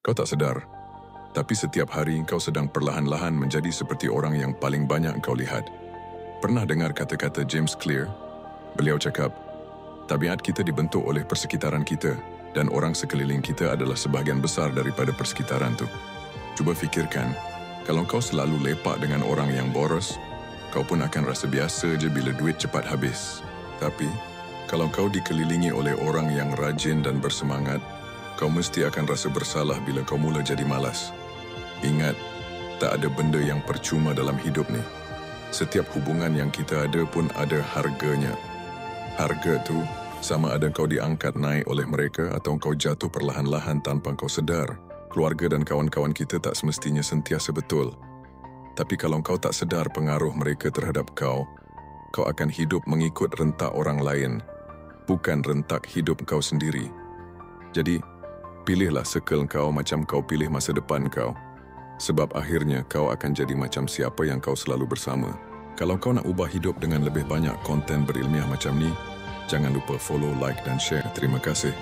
Kau tak sedar, tapi setiap hari kau sedang perlahan-lahan menjadi seperti orang yang paling banyak kau lihat. Pernah dengar kata-kata James Clear? Beliau cakap, tabiat kita dibentuk oleh persekitaran kita dan orang sekeliling kita adalah sebahagian besar daripada persekitaran tu. Cuba fikirkan, kalau kau selalu lepak dengan orang yang boros, kau pun akan rasa biasa je bila duit cepat habis. Tapi, kalau kau dikelilingi oleh orang yang rajin dan bersemangat, kau mesti akan rasa bersalah bila kau mula jadi malas. Ingat, tak ada benda yang percuma dalam hidup ni. Setiap hubungan yang kita ada pun ada harganya. Harga tu sama ada kau diangkat naik oleh mereka atau kau jatuh perlahan-lahan tanpa kau sedar. Keluarga dan kawan-kawan kita tak semestinya sentiasa betul. Tapi kalau kau tak sedar pengaruh mereka terhadap kau, kau akan hidup mengikut rentak orang lain, bukan rentak hidup kau sendiri. Jadi, pilihlah circle kau macam kau pilih masa depan kau. Sebab akhirnya kau akan jadi macam siapa yang kau selalu bersama. Kalau kau nak ubah hidup dengan lebih banyak konten berilmiah macam ni, jangan lupa follow, like dan share. Terima kasih.